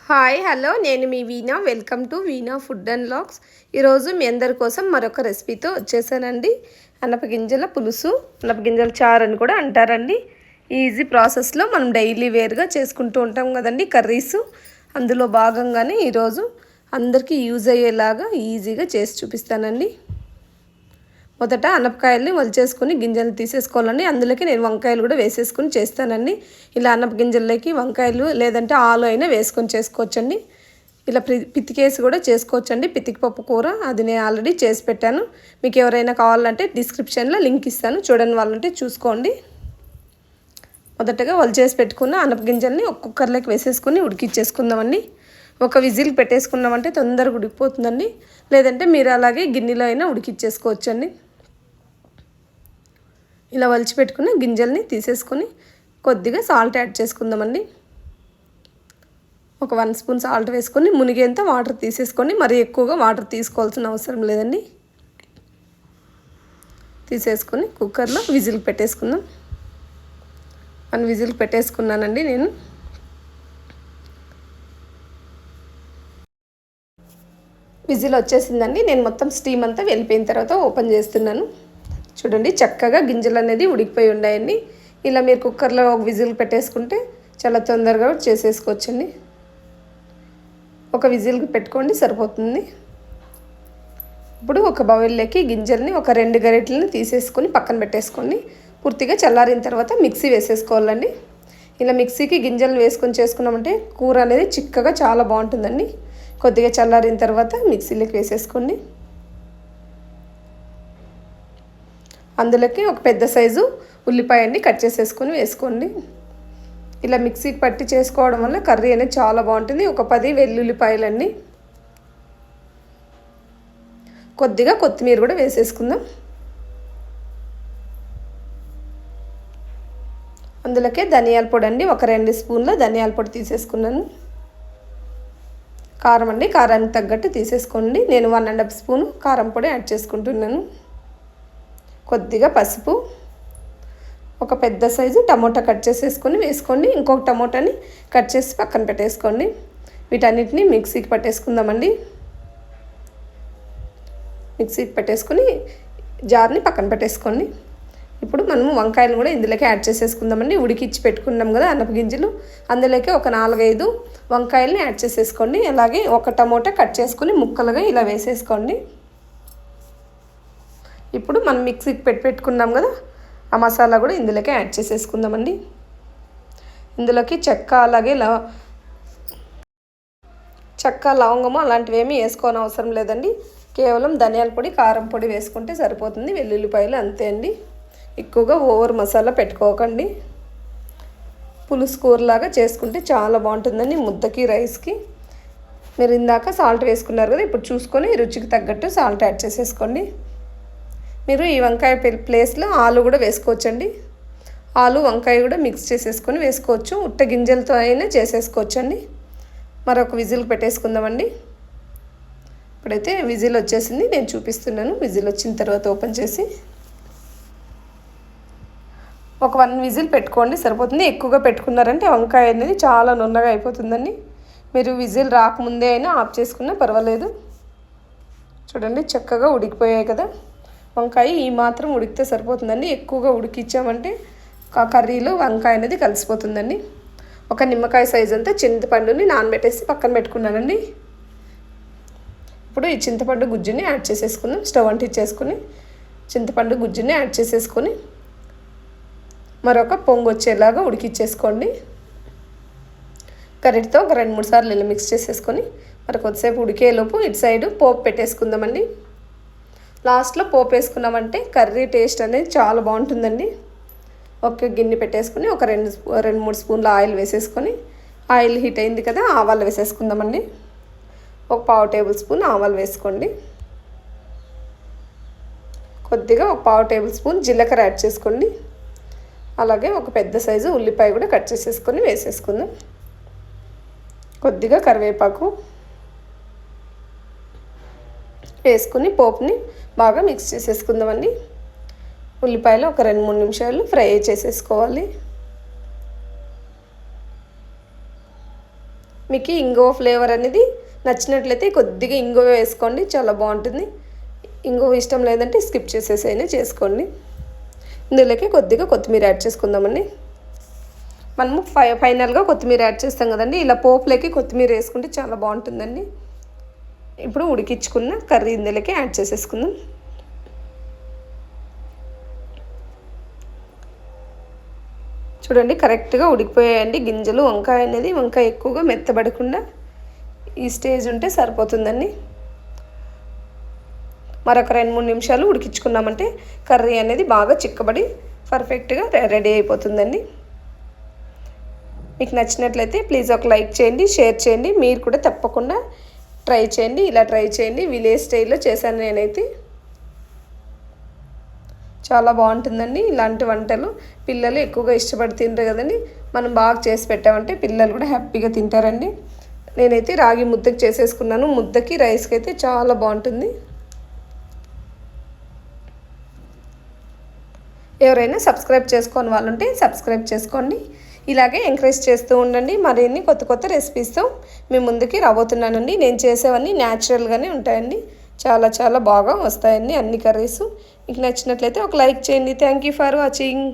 Hi hello నేను మీ Veena. Welcome to Veena food and vlogs. ఈరోజు మీ అందరి కోసం మరొక రెసిపీతో వచ్చేసానండి. అనపగింజల పులుసు, అనపగింజల చారు అని కూడా అంటారండి. ఈజీ ప్రాసెస్లో మనం డైలీ వేర్గా చేసుకుంటూ ఉంటాం కదండి కర్రీస్. అందులో భాగంగానే ఈరోజు అందరికీ యూజ్ అయ్యేలాగా ఈజీగా చేసి చూపిస్తానండి. మొదట అనపకాయల్ని వలిచేసుకొని గింజలు తీసేసుకోవాలండి. అందులోకి నేను వంకాయలు కూడా వేసేసుకొని చేస్తానండి. ఇలా అనప గింజల్లోకి వంకాయలు లేదంటే ఆలు అయినా వేసుకొని చేసుకోవచ్చండి. ఇలా పితికేసి కూడా చేసుకోవచ్చండి. పితికిపప్పు కూర అది నేను ఆల్రెడీ చేసి పెట్టాను. మీకు ఎవరైనా కావాలంటే డిస్క్రిప్షన్లో లింక్ ఇస్తాను, చూడని వాళ్ళంటే చూసుకోండి. మొదటగా వలిచేసి పెట్టుకున్న అనప గింజల్ని ఒక కుక్కర్లోకి వేసేసుకొని ఉడికిచ్చేసుకుందామండి. ఒక విజిల్ పెట్టేసుకున్నామంటే తొందరగా ఉడికిపోతుందండి. లేదంటే మీరు అలాగే గిన్నెలో అయినా ఉడికిచ్చేసుకోవచ్చండి. ఇలా వలిచి పెట్టుకుని గింజల్ని తీసేసుకొని కొద్దిగా సాల్ట్ యాడ్ చేసుకుందామండి. ఒక 1 స్పూన్ సాల్ట్ వేసుకొని మునిగేంత వాటర్ తీసేసుకోండి. మరి ఎక్కువగా వాటర్ తీసుకోవాల్సిన అవసరం లేదండి. తీసేసుకొని కుక్కర్లో విజిల్ పెట్టేసుకుందాం. 1 విజిల్ పెట్టేసుకున్నానండి నేను. విజిల్ వచ్చేసిందండి. నేను మొత్తం స్టీమ్ అంతా వెళ్ళిపోయిన తర్వాత ఓపెన్ చేస్తున్నాను. చూడండి చక్కగా గింజలు అనేది ఉడికిపోయి ఉన్నాయండి. ఇలా మీరు కుక్కర్లో ఒక విజిల్ పెట్టేసుకుంటే చాలా తొందరగా చేసేసుకోవచ్చండి. ఒక విజిల్కి పెట్టుకోండి సరిపోతుంది. ఇప్పుడు ఒక బౌల్లోకి గింజల్ని ఒక 2 గరిటెలను తీసేసుకొని పక్కన పెట్టేసుకోండి. పూర్తిగా చల్లారిన తర్వాత మిక్సీ వేసేసుకోవాలండి. ఇలా మిక్సీకి గింజలను వేసుకొని చేసుకున్నామంటే కూర అనేది చిక్కగా చాలా బాగుంటుందండి. కొద్దిగా చల్లారిన తర్వాత మిక్సీలోకి వేసేసుకోండి. అందులోకి ఒక పెద్ద సైజు ఉల్లిపాయ అండి కట్ చేసేసుకొని వేసుకోండి. ఇలా మిక్సీకి పట్టి చేసుకోవడం వల్ల కర్రీ అనేది చాలా బాగుంటుంది. ఒక 10 వెల్లుల్లిపాయలండి. కొద్దిగా కొత్తిమీర కూడా వేసేసుకుందాం. అందులోకే ధనియాల పొడి అండి, ఒక 2 స్పూన్ల ధనియాల పొడి తీసేసుకున్నాను. కారం అండి, కారానికి తగ్గట్టు తీసేసుకోండి. నేను 1½ స్పూను కారం పొడి యాడ్ చేసుకుంటున్నాను. కొద్దిగా పసుపు, ఒక పెద్ద సైజు టమోటా కట్ చేసేసుకొని వేసుకోండి. ఇంకొక టమోటాని కట్ చేసి పక్కన పెట్టేసుకోండి. వీటన్నిటిని మిక్సీకి పట్టేసుకుందామండి. మిక్సీకి పెట్టేసుకొని జార్ని పక్కన పెట్టేసుకోండి. ఇప్పుడు మనము వంకాయలు కూడా ఇందులోకి యాడ్ చేసేసుకుందామండి. ఉడికిచ్చి పెట్టుకున్నాం కదా అనప గింజలు, అందులోకి ఒక 4-5 వంకాయలని యాడ్ చేసేసుకోండి. అలాగే ఒక టమోటా కట్ చేసుకొని ముక్కలుగా ఇలా వేసేసుకోండి. ఇప్పుడు మనం మిక్సీకి పెట్టుకున్నాం కదా ఆ మసాలా కూడా ఇందులోకి యాడ్ చేసేసుకుందామండి. ఇందులోకి చెక్క అలాగే లవంగము అలాంటివి ఏమీ వేసుకోని అవసరం లేదండి. కేవలం ధనియాల పొడి, కారం పొడి వేసుకుంటే సరిపోతుంది. వెల్లుల్లిపాయలు అంతే అండి. ఎక్కువగా ఓవర్ మసాలా పెట్టుకోకండి. పులుసు కూరలాగా చేసుకుంటే చాలా బాగుంటుందండి ముద్దకి, రైస్కి. మీరు ఇందాక సాల్ట్ వేసుకున్నారు కదా, ఇప్పుడు చూసుకొని రుచికి తగ్గట్టు సాల్ట్ యాడ్ చేసేసుకోండి. మీరు ఈ వంకాయ ప్లేస్లో ఆలు కూడా వేసుకోవచ్చండి. ఆలు వంకాయ కూడా మిక్స్ చేసేసుకొని వేసుకోవచ్చు. ఉట్ట గింజలతో అయినా చేసేసుకోవచ్చండి. మరొక విజిల్ పెట్టేసుకుందామండి. ఇప్పుడైతే విజిల్ వచ్చేసింది, నేను చూపిస్తున్నాను. విజిల్ వచ్చిన తర్వాత ఓపెన్ చేసి ఒక 1 విజిల్ పెట్టుకోండి సరిపోతుంది. ఎక్కువగా పెట్టుకున్నారంటే వంకాయ అనేది చాలా నున్నగా అయిపోతుందండి. మీరు విజిల్ రాకముందే అయినా ఆఫ్ చేసుకున్నా పర్వాలేదు. చూడండి చక్కగా ఉడికిపోయాయి కదా వంకాయ. ఈ మాత్రం ఉడికితే సరిపోతుందండి. ఎక్కువగా ఉడికిచ్చామంటే కర్రీలో వంకాయ అనేది కలిసిపోతుందండి. ఒక నిమ్మకాయ సైజ్ అంతా చింతపండుని నానబెట్టేసి పక్కన పెట్టుకున్నానండి. ఇప్పుడు ఈ చింతపండు గుజ్జుని యాడ్ చేసేసుకుందాం. స్టవ్ అంటించేసుకుని చింతపండు గుజ్జుని యాడ్ చేసేసుకొని మరొక పొంగు వచ్చేలాగా ఉడికిచ్చేసుకోండి. గరిటతో ఒక 2-3 సార్లు ఇలా మిక్స్ చేసేసుకొని మరి కొద్దిసేపు ఉడికేలోపు ఇటు సైడు పోపు పెట్టేసుకుందామండి. లాస్ట్లో పోపు వేసుకున్నామంటే కర్రీ టేస్ట్ అనేది చాలా బాగుంటుందండి. ఒక గిన్నె పెట్టేసుకొని ఒక 2-3 స్పూన్ల ఆయిల్ వేసేసుకొని, ఆయిల్ హీట్ అయింది కదా ఆవాలు వేసేసుకుందామండి. ఒక 1/2 టేబుల్ స్పూన్ ఆవాలు వేసుకోండి. కొద్దిగా ఒక 1/2 టేబుల్ స్పూన్ జీలకర్ర యాడ్ చేసుకోండి. అలాగే ఒక పెద్ద సైజు ఉల్లిపాయ కూడా కట్ చేసేసుకొని వేసేసుకుందాం. కొద్దిగా కరివేపాకు వేసుకుని పోపుని బాగా మిక్స్ చేసేసుకుందామండి. ఉల్లిపాయలు ఒక 2-3 నిమిషాలు ఫ్రై చేసేసుకోవాలి. మీకు ఇంగువ ఫ్లేవర్ అనేది నచ్చినట్లయితే కొద్దిగా ఇంగువ వేసుకోండి, చాలా బాగుంటుంది. ఇంగువ ఇష్టం లేదంటే స్కిప్ చేసేసైనా చేసుకోండి. ఇందులోకి కొద్దిగా కొత్తిమీర యాడ్ చేసుకుందామండి. మనము ఫైనల్గా కొత్తిమీర యాడ్ చేస్తాం కదండి, ఇలా పోపులోకి కొత్తిమీర వేసుకుంటే చాలా బాగుంటుందండి. ఇప్పుడు ఉడికించుకున్న కర్రీ ఇందులోకి యాడ్ చేసేసుకుందాం. చూడండి కరెక్ట్గా ఉడికిపోయాయండి గింజలు. వంకాయ ఎక్కువగా మెత్తబడకుండా ఈ స్టేజ్ ఉంటే సరిపోతుందండి. మరొక 2-3 నిమిషాలు ఉడికించుకున్నామంటే కర్రీ అనేది బాగా చిక్కబడి పర్ఫెక్ట్గా రెడీ అయిపోతుందండి. మీకు నచ్చినట్లయితే ప్లీజ్ ఒక లైక్ చేయండి, షేర్ చేయండి. మీరు కూడా తప్పకుండా ట్రై చేయండి. ఇలా ట్రై చేయండి. విలేజ్ స్టైల్లో చేశాను నేనైతే. చాలా బాగుంటుందండి ఇలాంటి వంటలు. పిల్లలు ఎక్కువగా ఇష్టపడి తింటారు కదండి. మనం బాగా చేసి పెట్టామంటే పిల్లలు కూడా హ్యాపీగా తింటారండి. నేనైతే రాగి ముద్దకి చేసేసుకున్నాను. ముద్దకి రైస్కి అయితే చాలా బాగుంటుంది. ఎవరైనా సబ్స్క్రైబ్ చేసుకోని వాళ్ళు ఉంటే సబ్స్క్రైబ్ చేసుకోండి. ఇలాగే ఎంకరేజ్ చేస్తూ ఉండండి. మరిన్ని కొత్త కొత్త రెసిపీస్తో మీ ముందుకి రాబోతున్నానండి. నేను చేసేవన్నీ న్యాచురల్గానే ఉంటాయండి. చాలా చాలా బాగా వస్తాయండి అన్ని కర్రీస్. మీకు నచ్చినట్లయితే ఒక లైక్ చేయండి. Thank you for watching.